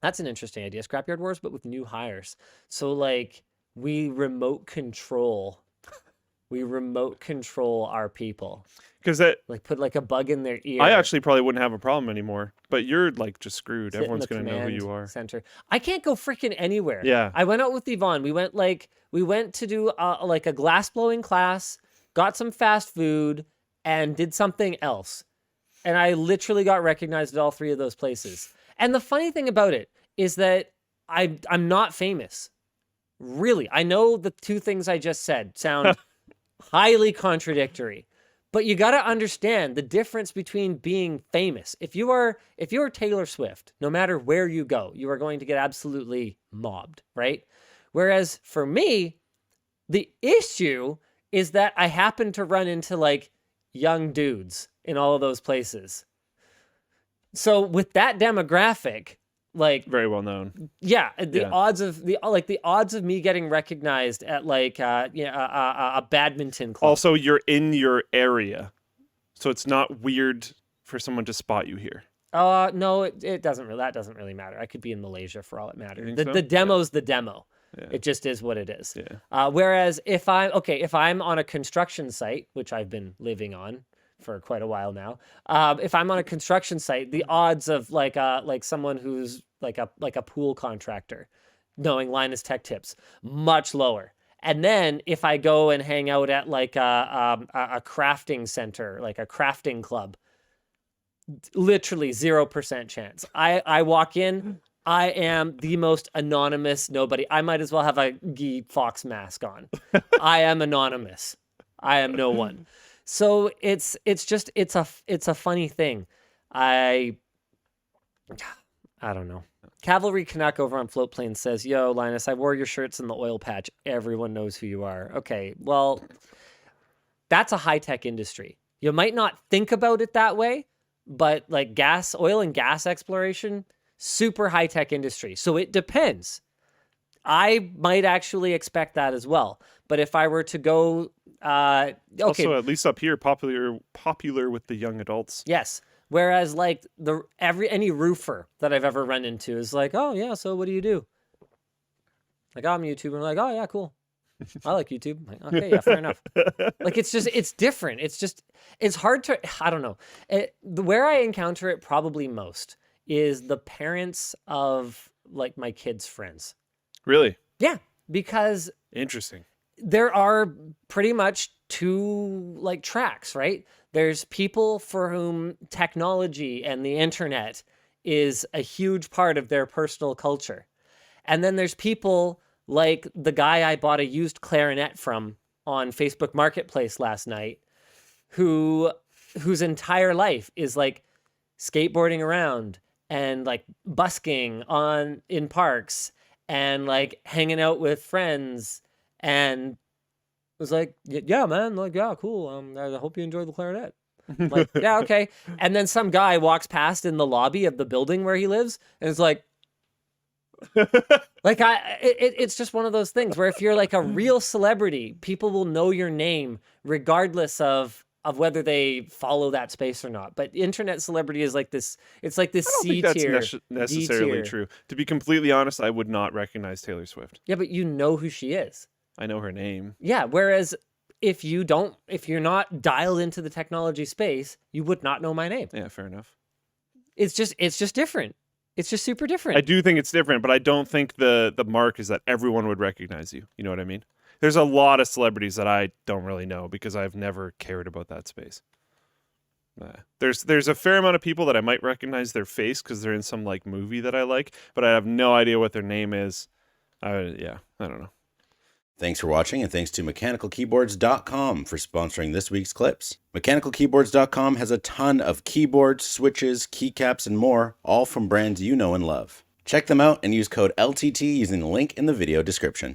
That's an interesting idea. Scrapyard Wars, but with new hires. So like we remote control, we remote control our people. Because that, Like put like a bug in their ear. I actually probably wouldn't have a problem anymore. But you're like just screwed. sit in Everyone's the gonna know who you command are. center. I can't go freaking anywhere. Yeah. I went out with Yvonne. We went to do like a glass blowing class, got some fast food, and did something else. And I literally got recognized at all three of those places. And the funny thing about it is that I'm not famous. Really. I know the two things I just said sound highly contradictory. But you got to understand the difference between being famous. If you are Taylor Swift, no matter where you go, you are going to get absolutely mobbed, right? Whereas for me, the issue is that I happen to run into like young dudes in all of those places. So with that demographic, like Very well known. yeah, Yeah. odds of the odds of me getting recognized at like a badminton club. Also, you're in your area, so it's not weird for someone to spot you here. No, it doesn't really. That doesn't really matter. I could be in Malaysia for all it matters. You The, think so? the demo's the demo. Yeah. It just is what it is. Yeah. Whereas if I'm on a construction site, which I've been living on for quite a while now, if I'm on a construction site, the odds of like someone who's like a pool contractor knowing Linus Tech Tips much lower. And then if I go and hang out at like a crafting center, like a crafting club, literally 0% chance. I walk in, I am the most anonymous nobody. I might as well have a Guy Fawkes mask on. I am anonymous. I am no one. So it's a funny thing. I don't know. Cavalry Canuck over on Float Plane says, "Yo, Linus, I wore your shirts in the oil patch. Everyone knows who you are." Okay, well, that's a high-tech industry. You might not think about it that way, but like oil and gas exploration, super high-tech industry. So it depends. I might actually expect that as well. But if I were to go, okay, Also, at least up here, popular with the young adults. yes. Whereas like any roofer that I've ever run into is like, "Oh yeah, so what do you do?" Like, "Oh, I'm a YouTuber." I'm like, "Oh yeah, cool. I like YouTube." I'm like, "Okay, yeah, fair enough." Like it's different. It's hard to, I don't know. Where I encounter it probably most is the parents of like my kids' friends. Really Yeah, because interesting. there are pretty much two like tracks, right? There's people for whom technology and the internet is a huge part of their personal culture. And then there's people like the guy I bought a used clarinet from on Facebook Marketplace last night, whose entire life is like skateboarding around and like busking in parks and like hanging out with friends, and was like, "Yeah, man, like, yeah, cool. I hope you enjoy the clarinet." Like, "Yeah, okay." And then some guy walks past in the lobby of the building where he lives, and it's like, like it's just one of those things where if you're like a real celebrity, people will know your name regardless of whether they follow that space or not. But internet celebrity is like this. It's like this I don't C think tier, that's necessarily D-tier. true. To be completely honest, I would not recognize Taylor Swift. Yeah, but you know who she is. I know her name. Yeah. Whereas if you're not dialed into the technology space, you would not know my name. Yeah, fair enough. It's just different. It's just super different. I do think it's different, but I don't think the mark is that everyone would recognize you. You know what I mean? There's a lot of celebrities that I don't really know because I've never cared about that space. There's a fair amount of people that I might recognize their face because they're in some like movie that I like, but I have no idea what their name is. I don't know. Thanks for watching, and thanks to MechanicalKeyboards.com for sponsoring this week's clips. MechanicalKeyboards.com has a ton of keyboards, switches, keycaps, and more, all from brands you know and love. Check them out and use code LTT using the link in the video description.